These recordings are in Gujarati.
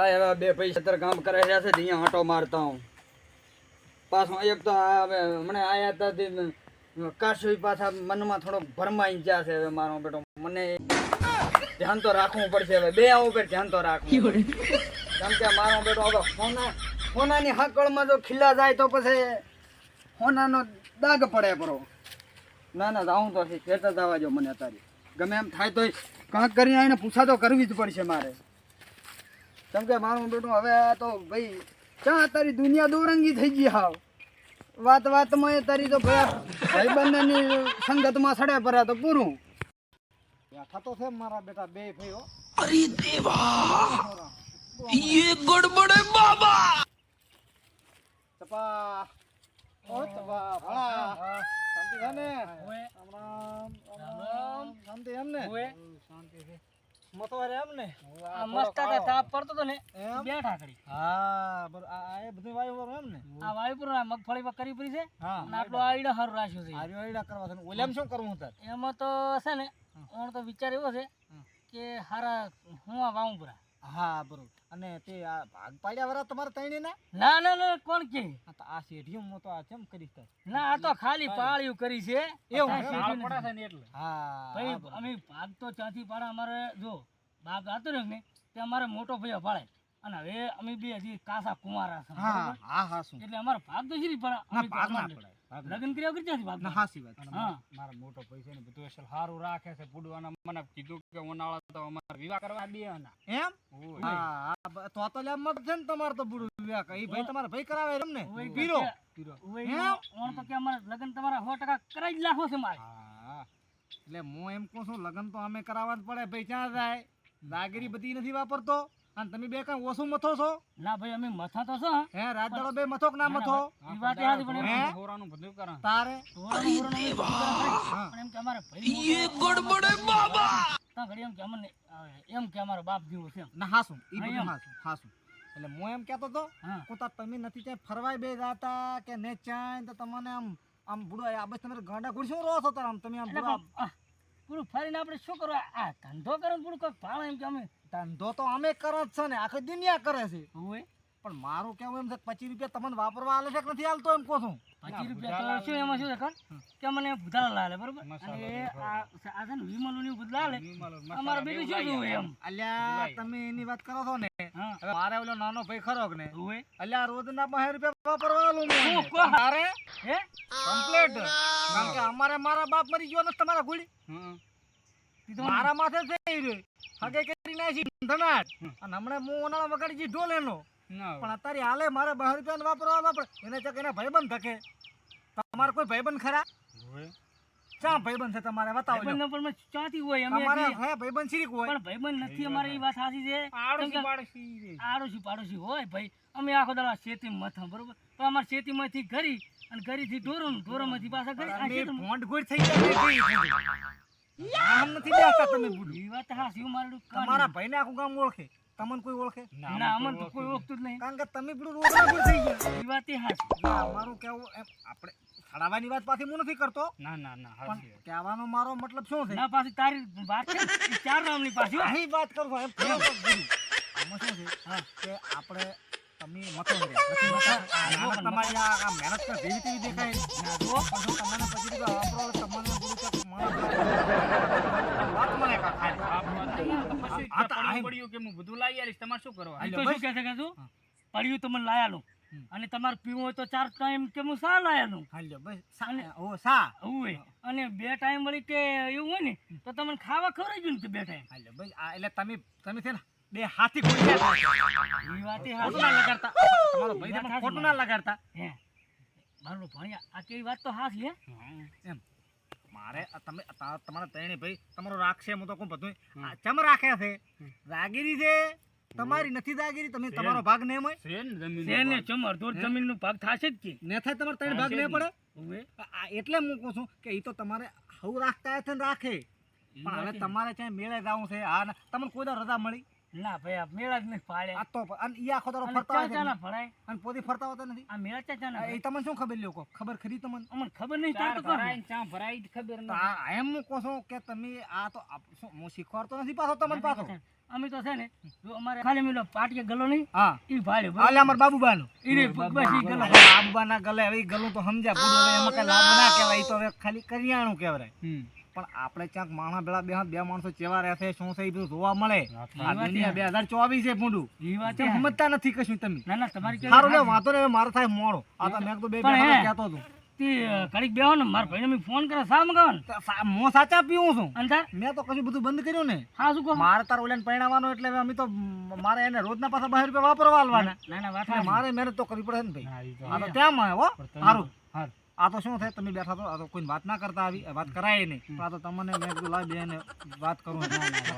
લાય હવે બે પૈસા કામ કરે છે અહીંયા આંટો મારતા હું પાછો એક તો મને આયા હતા કાશી પાછા મનમાં થોડો ભરમાઈ ગયા છે હવે મારો બેટો મને ધ્યાન તો રાખવું પડશે હવે બે આવું પર ધ્યાન તો રાખવું કેમ કે મારો બેટો હવે હોનાની હાકળમાં જો ખીલા જાય તો પછી હોનાનો દાગ પડે પરો ના ના જાઉં તો ખેતર જવા જો મને અત્યારે ગમે એમ થાય તો કાંક કરીને આવીને પૂછા તો કરવી જ પડશે મારે કેમ કે મારું બેટું હવે તો ભાઈ ક્યાં તારી દુનિયા દોરંગી થઈ ગઈ હાવ વાતમાં તારી તો ભાઈબંધની સંગતમાં સડે પરા તો પૂરું થતો છે મારા બેટા બે ભાઈઓ અરે દેવા ये गड़बड़ है बाबा તપા ઓ તપા ભણા શાંતિ છે ને રામ રામ શાંતિ એમ ને શાંતિ છે મતો રે એમ ને આ મસ્ત તાપ પડતો તો ને બેઠા કરી હા બરોબર આ એ બધું વાયુ એમ ને આ વાયુપુર મગફળી માં કરી પડી છે હા આટલો આઈડા હારું રાખ્યો છે આર્યો આઈડા કરવા છે ઓલેમ શું કરવું તાર એમાં તો છે ને ઓણ તો વિચાર એવો છે કે હારા હું આ વાવુપુરા હા બરોબર અને તે આ ભાગ પાડ્યા વાળા તમારે તઈને ના ના ના ના કોણ કે આ શેઢિયું મો તો આ કેમ કરીશ તાર ના આ તો ખાલી પાળ્યું કરી છે એવું પડે છે ને એટલે હા ભાઈ અમે ભાગ તો ચાથી પાડા અમારે જો ભાગ હતો ને તે અમારે મોટો ભાઈ પાડે અને હવે અમે બે હજી કાસા કુંવારા છે હા હા હા શું એટલે અમારો ભાગ તો શીરી પડે ના ભાગ ના પડાય લગ્ન કર્યા કરી ત્યાંથી ભાગ ના હાસી વાત હા મારા મોટો પૈસા ને બધું અસલ સારું રાખે છે પુડવાના મને કીધું કે ઉનાળા તો અમારે વિવાહ કરવા દે ના એમ હા તો લે મત છે ને તમારે તો બુડું વિવાહ કઈ ભાઈ તમારે ભાઈ કરાવે એમ ને પીરો ઓણ તો કે અમારે લગ્ન તમારા 100% કરાઈ જ લાખો છે મારે હા એટલે હું એમ કહું છું લગ્ન તો અમે કરાવવા જ પડે ભાઈ ક્યાં જાય દાગીરી બધી નથી વાપરતો અને તમે બે કાંઈ ઓછું મથો છો ના ભાઈ અમે મથા તો છો હે રાત દાડો બે મથો કે ના મથો ઈ વાત યાદ પણ હે હોરાનું બધું કરા તારે પણ એમ કે અમારે ભાઈ ये गड़बड़ है बाबा તા ઘડી એમ કે અમને એમ કે અમારો બાપ જેવો છે ના હાસું ઈ બધું હાસું એટલે હું એમ કહેતો તો કોતા તમે નથી ત્યાં ફરવાય બે જાતા કે ને ચાય તો તમને આમ બુડો આ બસ તમે ગાંડા ગુડશું રહો છો તાર આમ તમે આમ બુડા પૂરું ફરીને આપણે શું કરવા આ ધંધો કરે પૂરું કોઈ ભાવ એમ કે અમે ધંધો તો અમે કરે જ છે ને આખી દુનિયા કરે છે હોય પણ મારું કેવું એમ છે 25 રૂપિયા તમને વાપરવા આલે છે કે નથી આલતો એમ કહું છું 25 રૂપિયા તો શું એમાં શું છે કે મને ભૂધાળા લાલે બરોબર અને આ છે ને વિમલોની બદલા લે અમારે બીજું શું જોવું એમ અલ્યા તમે એની વાત કરો છો ને હવે મારે ઓલો નાનો ભાઈ ખરો કે ને હોય અલ્યા રોજના 50 રૂપિયા વાપરવા આલું ને તારે હે કમ્પ્લીટ કારણ કે અમારે મારા બાપ મરી ગયો ને તમારા ગોળી મારા માથે થઈ રહ્યો હગે કરી નાખી ધનાટ અને હમણાં હું ઉનાળા વગાડી જી ઢોલ એનો પણ અત્યારે હાલે મારે 12 રૂપિયા વાપરવા વાપરે એને ચક એના ભાઈબંધ ધકે તમારે કોઈ ભાઈબંધ ખરા ચા ભાઈબંધ છે તમારે બતાવો ભાઈબંધ પણ ચાતી હોય અમે તમારે હે ભાઈબંધ શીરીક હોય પણ ભાઈબંધ નથી અમારે એ વાત સાચી છે આડોશી પાડોશી હોય ભાઈ અમે આખો દાડા શેતી મથા બરોબર પણ અમારે શેતીમાંથી ઘરી અને ઘરીથી ઢોરોમાંથી પાછા ઘરી ભોંડ ગોળ થઈ જાય નામ નથી દેતા તમે બુડું એ વાત હાસી મારું તમારા ભાઈને આખું ગામ ઓળખે તમને કોઈ ઓળખે ના અમન તો કોઈ ઓળખતું જ નહીં કારણ કે તમે બુડું રોજના ગુડ થઈ ગયા એ વાત હાસી મારું કેવું એમ આપણે છડાવાની વાત પાછી હું નથી કરતો ના પણ કહેવાનો મારો મતલબ શું છે ના પાછી તારી વાત છે એ ચાર નામની પાછી અહીં વાત કરું એમ આમાં શું છે કે આપણે તમે મતો તમારી આ મહેનત પર જેવી તેવી દેખાય તમને પછી વાપરો તમને બુડું કે વાત મને પડ્યું કે હું બધું લાવી આલીશ તમારે શું કરવા તો શું કહે છે કે શું પડ્યું તમને લાયાલું અને તમારે પીવું હોય તો 4 ટાઈમ કે હું સા લાયાલું હાલ્યો બસ ઓ સા હોય અને 2 ટાઈમ વળી કે એવું હોય ને તો તમને ખાવા ખવડાવી ગયું ને 2 ટાઈમ હાલ્યો બસ આ એટલે તમે છે ને બે હાથી કોઈ એ વાત હાથ ના લગાડતા તમારો ભાઈ તમને ખોટું ના લગાડતા હે મારો ભાઈ આ કેવી વાત તો હાસી હે એમ મારે તમે તમારા ત્રણે ભાઈ તમારો રાખશે હું તો કોણ બધું ચમ રાખે છે રાગીરી છે તમારી નથી દાગીરી તમે તમારો ભાગ ને હોય છે ને ચમ અડધો જમીન નો ભાગ થાશે જ કે ને થાય તમારે ત્રણ ભાગ ને પડે એટલે હું કહું છું કે એ તો તમારે હવ રાખતા છે ને રાખે પણ હવે તમારે ચાહે મેળે જવું છે હા તમને કોઈ દર રજા મળી ના ભાઈ આ મેળા જ નથી પાડે આ તો અને ઈ આખો દાડો ફરતા હોય ચાના ફળાય અને પોતે ફરતા હોતા નથી આ મેળા ચાના એ તમને શું ખબર લ્યો ખબર ખરી તમને અમને ખબર નહીં તાર તો ભરાય ચા ભરાય ખબર ન એમ હું કહું છું કે તમે આ તો હું શીખવાડતો નથી પાછો તમને પાછો અમે તો છે ને જો અમારે ખાલી મેલો પાટીએ ગલો નહીં હા ઈ ભાડ્યો આલે અમાર બાબુબાનો ઈ રે બસ ઈ ગલો બાબુબાના ગલે હવે ઈ ગલું તો સમજ્યા પૂરું હવે એમાં કઈ લાભ ના કહેવાય ઈ તો હવે ખાલી કરિયાણું કહેવાય પણ આપણે ક્યાંક માણા બેળા બે માણસો ચેવા રહેશે શું છે એ બધું જોવા મળે આ દુનિયા 2024 છે પૂંડું ઈ વાત તે સમજતા નથી કશું તમે ના ના તમારી કેવી સારું લે વાતો ને મારો થાય મોડો આ તો મેં તો બે પણ હે. કહેતો હતો તી ઘડીક બેહો ને મારા ભાઈને મેં ફોન કરે સા મગાવન હું સાચા પીવું છું અંતર મેં તો કશું બધું બંધ કર્યું ને હા શું કહો મારે તાર ઓલાને પરણાવવાનો એટલે હવે અમે તો મારે એને રોજના પાછા 12 રૂપિયા વાપરવા આલવાના ના ના વાત એટલે મારે મહેનત તો કરવી પડે ને ભાઈ આ તો ત્યાં માં હો સારું આ તો શું થાય તમે બેઠા તો આ તો કોઈ વાત ના કરતા આવી વાત કરાય નહીં પણ આ તો તમને મેં કીધું લાવ બેને વાત કરું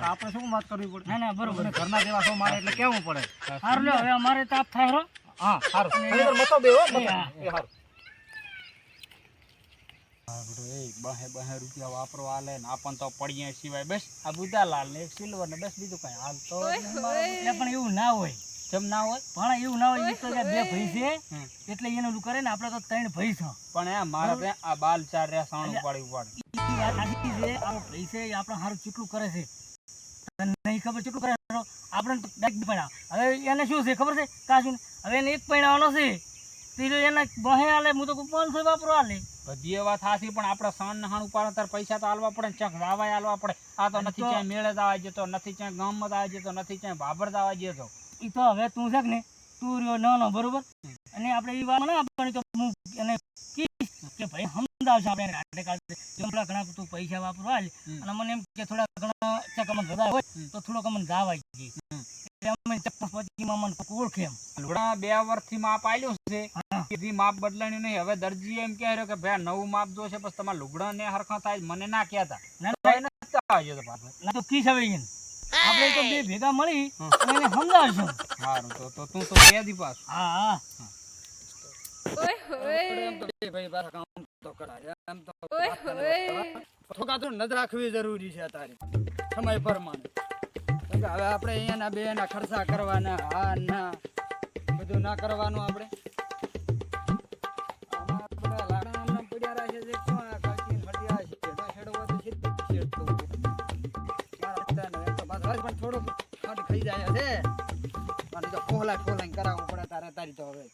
આપણે શું વાત કરવી પડે ના ના બરોબર ઘરના જેવા છો મારે એટલે કેવું પડે સારું લ્યો હવે અમારે તાપ થાય રો હા સારું ખરેખર મતો બે હો મતો હા. એ સારું બહે રૂપિયા વાપરવા આલે ને આપણ તો પડીએ સિવાય બસ આ બુધાલાલ ને એક સિલ્વર ને બસ બીજું કઈ હાલ તો એટલે પણ એવું ના હોય કેમ ના હોય પણ એવું ના હોય ઈ તો બે ભાઈ છે એટલે એને ઓલું કરે ને આપણે તો 3 ભાઈ છે પણ એ મારે ત્યાં આ બાલ ચાર રે સાણું પાડી પડે ઈ વાત સાચી છે આપણો ભાઈ છે એ આપણે સારું ચૂટલું કરે છે તને નહીં ખબર ચૂટલું કરે છે? આપણે તો ડાયરેક્ટ પૈણા હવે એને શું છે ખબર છે કાશું હવે એને એક પૈણાવાનો છે તીરે એને બહે આલે હું તો 500 વાપરવા આલે બધી વાત હાસી પણ આપણે સણ નહાણું પાડે તાર પૈસા તો આલવા પડે ને ચક વાવાય આલવા પડે આ તો નથી ક્યાંય મેળે દાવા જતો નથી ક્યાંય ગામમાં દાવા જતો નથી ક્યાંય ભાભર દાવા જતો ઈ તો હવે તું છે ને તું રહ્યો નાનો બરોબર અને આપણે ઈ વાત ના આપવાની તો હું એને કહીશ કે ભાઈ સમજાવશે આપણે કાઢે કાઢે થોડા ઘણા તું પૈસા વાપરવા આલે અને મને એમ કે થોડા ઘણા ચક અમને વધારે હોય તો થોડોક અમને દાવા જઈએ એટલે અમે ચપ્પા પચીમાં મને કોક ઓળખે એમ લુગડા 2 વર્ષથી માપ આલ્યું છે હા. એથી માપ બદલાણ્યું નહીં હવે દરજી એમ કહે રહ્યો કે ભાઈ નવું માપ જોશે પછી તમારા લુગડા ને હરખા થાય મને ના કહેતા ના તો એને નથી આવજો તો પાછો ના તો કીસ હવે એને આપણે તો બે ભેગા મળી અને એને સમજાવશું સારું તો તું તો કહે દી પાછું હા હા એમ તો બે ભાઈ પાછા કામ તો કરાય એમ તો વાત કરે. થોડા તો નજર રાખવી જરૂરી છે અત્યારે સમય પ્રમાણે કેમ કે હવે આપણે અહીંયાના બે ના ખર્ચા કરવાના હા ના બધું ના કરવાનું આપણે આમાં આપણે લાકડા આમના પડ્યા રાખે છે શું આ કાચી ફળિયા છે ના છેડવા તો સીધું જ છેડતું. મારા હપ્તાને એમ તો પાછા પણ થોડુંક ખાટ ખાઈ જાય છે અને તો ખોલાય કરાવવું પડે તારે તારી તો હવે